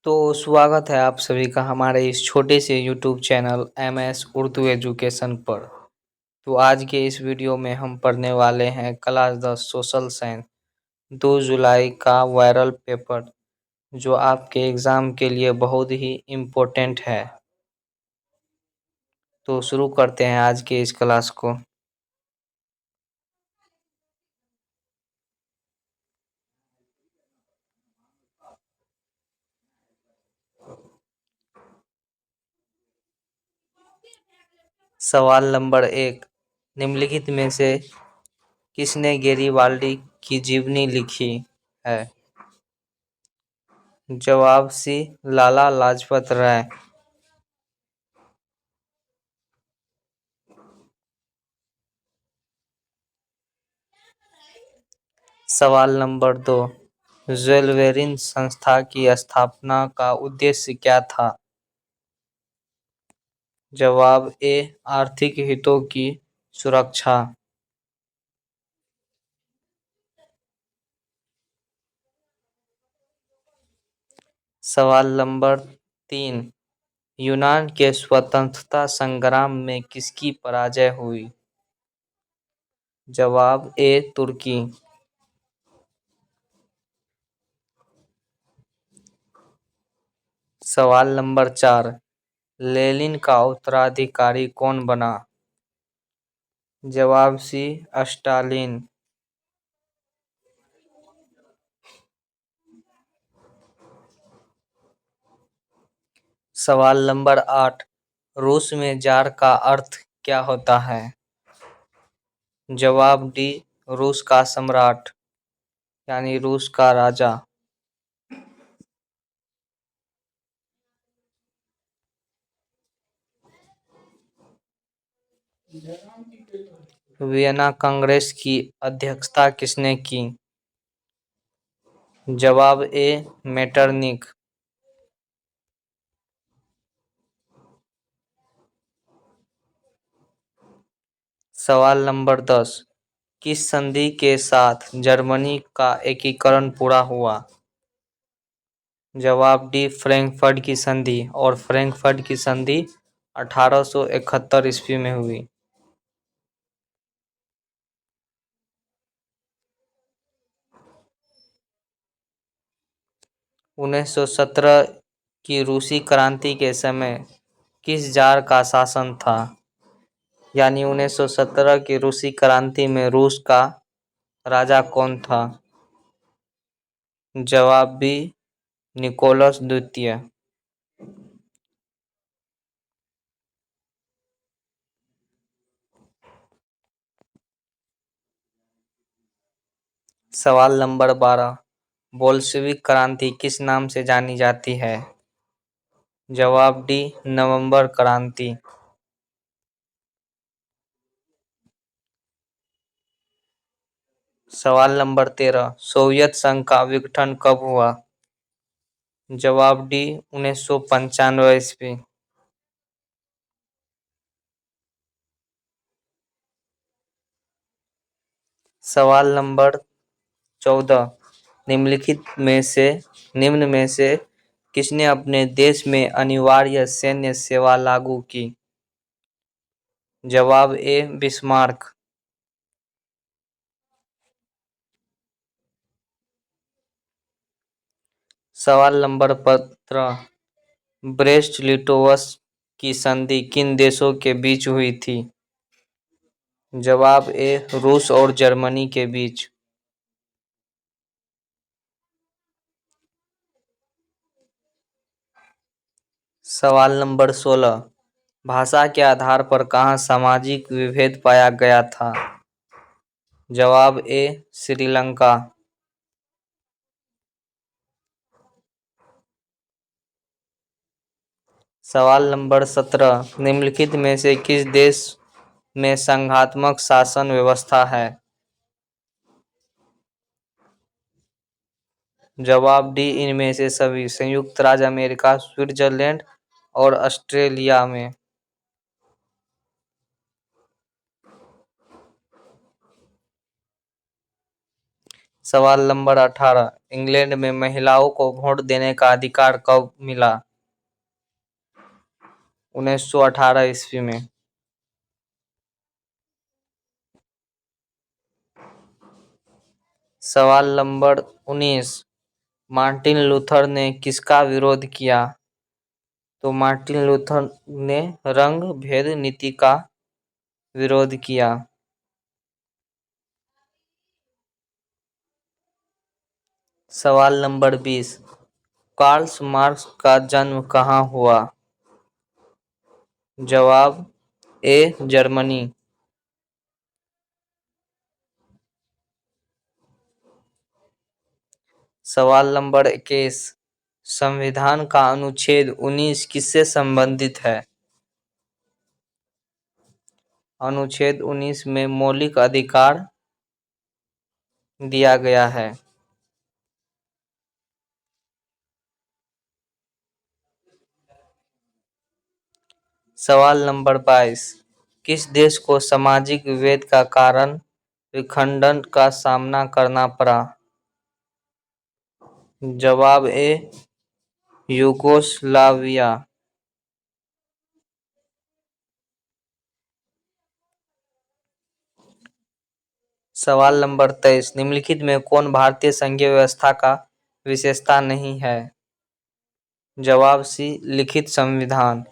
तो स्वागत है आप सभी का हमारे इस छोटे से YouTube channel MS Urdu education पर। तो आज के इस वीडियो में हम पढ़ने वाले हैं क्लास 10 सोशल साइंस 2 जुलाई का वायरल पेपर, जो आपके एग्ज़ाम के लिए बहुत ही इम्पोर्टेंट है। तो शुरू करते हैं आज के इस क्लास को। सवाल नंबर 1, निम्नलिखित में से किसने गैरिबाल्डी की जीवनी लिखी है? जवाब सी, लाला लाजपत राय। सवाल नंबर 2, ज़वेल्वेरिन संस्था की स्थापना का उद्देश्य क्या था? जवाब ए, आर्थिक हितों की सुरक्षा। सवाल नंबर 3, यूनान के स्वतंत्रता संग्राम में किसकी पराजय हुई? जवाब ए, तुर्की। सवाल नंबर 4, लेनिन का उत्तराधिकारी कौन बना? जवाब सी, स्टालिन। सवाल नंबर 8, रूस में जार का अर्थ क्या होता है? जवाब डी, रूस का सम्राट यानी रूस का राजा। वियना कांग्रेस की अध्यक्षता किसने की? जवाब ए, मेटरनिख। सवाल नंबर 10, किस संधि के साथ जर्मनी का एकीकरण पूरा हुआ? जवाब डी, फ्रैंकफर्ट की संधि। और फ्रैंकफर्ट की संधि 1871 ईस्वी में हुई। 1917 की रूसी क्रांति के समय किस जार का शासन था? यानी 1917 की रूसी क्रांति में रूस का राजा कौन था? जवाब बी, निकोलस द्वितीय। सवाल नंबर 12, बोल्शेविक क्रांति किस नाम से जानी जाती है? जवाब डी, नवंबर क्रांति। सवाल नंबर 13, सोवियत संघ का विघटन कब हुआ? जवाब डी, 1995 ईस्वी। सवाल नंबर 14, निम्न में से किसने अपने देश में अनिवार्य सैन्य सेवा लागू की? जवाब ए, बिस्मार्क। सवाल नंबर 15, ब्रेस्ट लिटोवस की संधि किन देशों के बीच हुई थी? जवाब ए, रूस और जर्मनी के बीच। सवाल नंबर 16, भाषा के आधार पर कहाँ सामाजिक विभेद पाया गया था? जवाब ए, श्रीलंका। सवाल नंबर 17, निम्नलिखित में से किस देश में संघात्मक शासन व्यवस्था है? जवाब डी, इनमें से सभी, संयुक्त राज्य अमेरिका, स्विट्जरलैंड और ऑस्ट्रेलिया में। सवाल नंबर 18, इंग्लैंड में महिलाओं को वोट देने का अधिकार कब मिला? 1918 ईस्वी में। सवाल नंबर 19, मार्टिन लूथर ने किसका विरोध किया? तो मार्टिन लूथर ने रंग भेद नीति का विरोध किया। सवाल नंबर 20, कार्ल मार्क्स का जन्म कहाँ हुआ? जवाब ए, जर्मनी। सवाल नंबर 21, संविधान का अनुच्छेद 19 किससे संबंधित है? अनुच्छेद 19 में मौलिक अधिकार दिया गया है। सवाल नंबर 22, किस देश को सामाजिक विभेद का कारण विखंडन का सामना करना पड़ा? जवाब ए, यूगोस्लाविया। सवाल नंबर 23, निम्नलिखित में कौन भारतीय संघीय व्यवस्था का विशेषता नहीं है? जवाब सी, लिखित संविधान।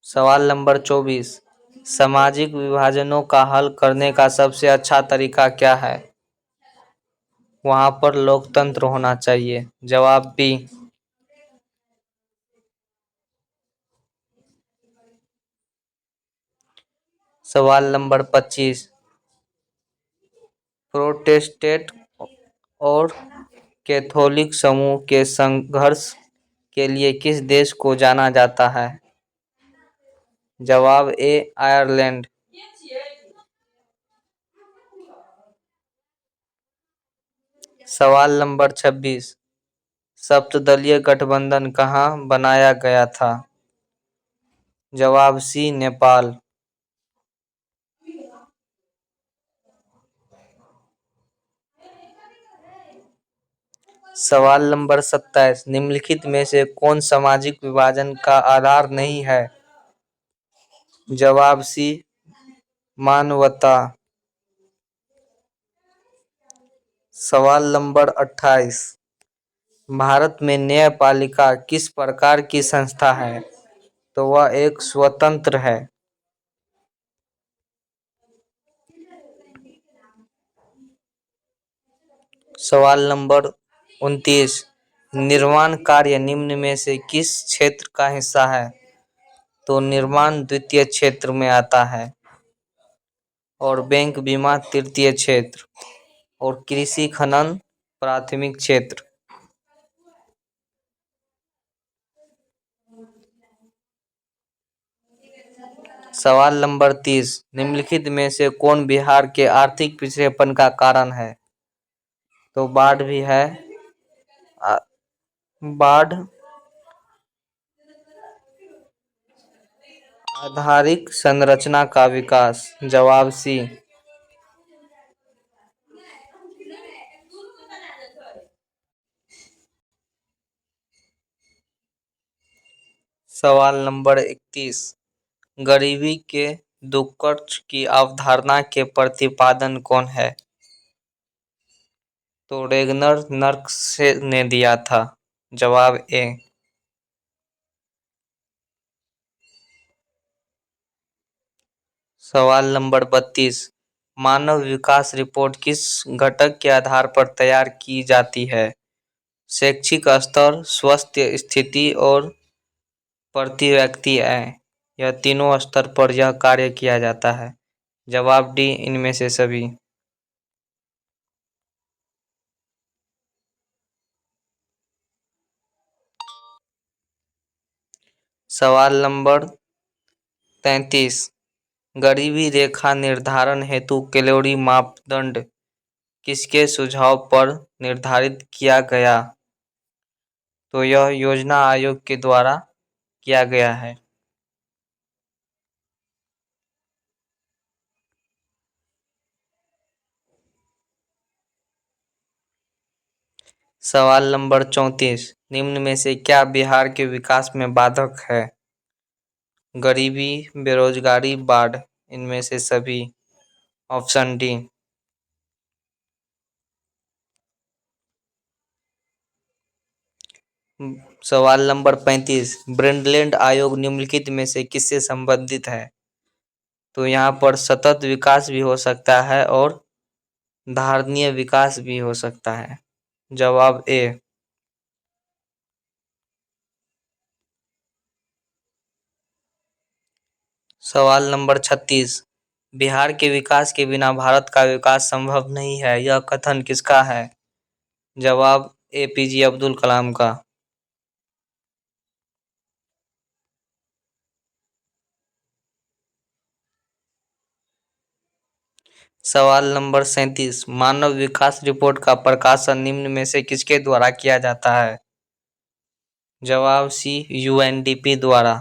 सवाल नंबर 24, सामाजिक विभाजनों का हल करने का सबसे अच्छा तरीका क्या है? वहां पर लोकतंत्र होना चाहिए। जवाब बी। सवाल नंबर 25, प्रोटेस्टेंट और कैथोलिक समूह के संघर्ष के लिए किस देश को जाना जाता है? जवाब ए, आयरलैंड। सवाल नंबर 26, सप्तदलीय गठबंधन कहाँ बनाया गया था? जवाब सी, नेपाल। सवाल नंबर 27, निम्नलिखित में से कौन सामाजिक विभाजन का आधार नहीं है? जवाब सी, मानवता। सवाल नंबर 28, भारत में न्यायपालिका किस प्रकार की संस्था है? तो वह एक स्वतंत्र है। सवाल नंबर 29, निर्माण कार्य निम्न में से किस क्षेत्र का हिस्सा है? तो निर्माण द्वितीय क्षेत्र में आता है और बैंक बीमा तृतीय क्षेत्र और कृषि खनन प्राथमिक क्षेत्र। सवाल नंबर 30, निम्नलिखित में से कौन बिहार के आर्थिक पिछड़ेपन का कारण है? तो बाढ़ भी है। बाढ़ आधारित संरचना का विकास। जवाब सी। सवाल नंबर 31, गरीबी के दुष्कर्ष की अवधारणा के प्रतिपादन कौन है? तो रेगनर नर्क्स ने दिया था। जवाब ए। सवाल नंबर 32, मानव विकास रिपोर्ट किस घटक के आधार पर तैयार की जाती है? शैक्षिक स्तर, स्वास्थ्य स्थिति और प्रति व्यक्ति आय। यह तीनों स्तर पर यह कार्य किया जाता है। जवाब डी, इनमें से सभी। सवाल नंबर 33, गरीबी रेखा निर्धारण हेतु कैलोरी मापदंड किसके सुझाव पर निर्धारित किया गया? तो यह योजना आयोग के द्वारा किया गया है। सवाल नंबर 34, निम्न में से क्या बिहार के विकास में बाधक है? गरीबी, बेरोजगारी, बाढ़, इनमें से सभी। Option D. सवाल नंबर 35, ब्रिंडलैंड आयोग निम्नलिखित में से किससे संबंधित है? तो यहाँ पर सतत विकास भी हो सकता है और धारणीय विकास भी हो सकता है। जवाब ए। सवाल नंबर 36, बिहार के विकास के बिना भारत का विकास संभव नहीं है, यह कथन किसका है? जवाब एपीजे अब्दुल कलाम का। सवाल नंबर 37, मानव विकास रिपोर्ट का प्रकाशन निम्न में से किसके द्वारा किया जाता है? जवाब सी, यूएनडीपी द्वारा।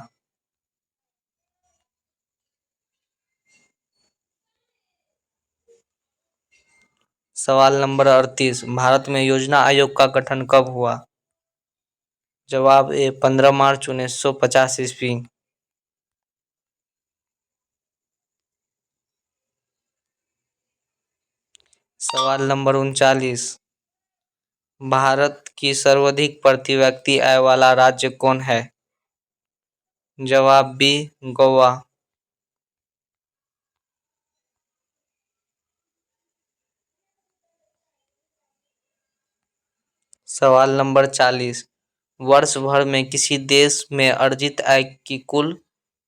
सवाल नंबर 38, भारत में योजना आयोग का गठन कब हुआ? जवाब ए, 15 मार्च 1950 ईस्वी। सवाल नंबर 39, भारत की सर्वाधिक प्रति व्यक्ति आय वाला राज्य कौन है? जवाब बी, गोवा। सवाल नंबर 40, वर्ष भर में किसी देश में अर्जित आय की कुल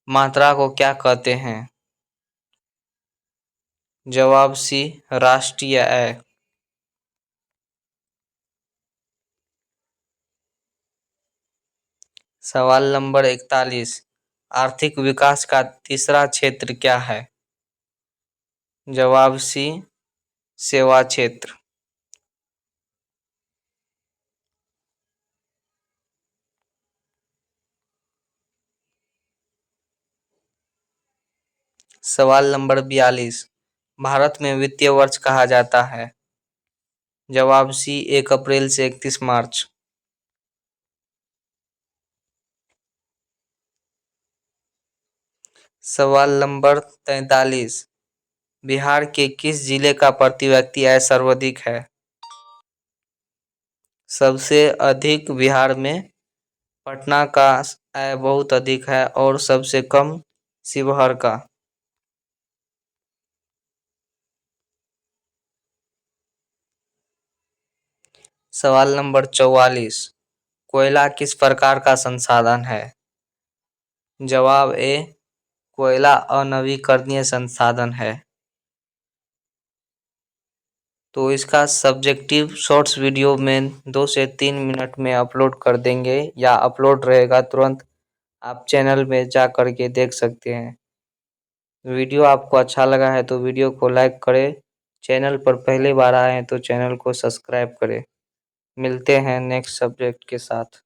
मात्रा को क्या कहते हैं? जवाब सी, राष्ट्रीय आय। सवाल नंबर 41, आर्थिक विकास का तीसरा क्षेत्र क्या है? जवाब सी, सेवा क्षेत्र। सवाल नंबर 42, भारत में वित्तीय वर्ष कहा जाता है? जवाब सी, 1 अप्रैल से 31 मार्च। सवाल नंबर 43, बिहार के किस जिले का प्रति व्यक्ति आय सर्वाधिक है? सबसे अधिक बिहार में पटना का आय बहुत अधिक है और सबसे कम शिवहर का। सवाल नंबर 44, कोयला किस प्रकार का संसाधन है? जवाब ए, कोयला अनवीकरणीय संसाधन है। तो इसका सब्जेक्टिव शॉर्ट्स वीडियो में 2 से 3 मिनट में अपलोड कर देंगे या अपलोड रहेगा तुरंत, आप चैनल में जा कर के देख सकते हैं। वीडियो आपको अच्छा लगा है तो वीडियो को लाइक करें, चैनल पर पहली बार आए हैं तो चैनल को सब्सक्राइब करें। मिलते हैं नेक्स्ट सब्जेक्ट के साथ।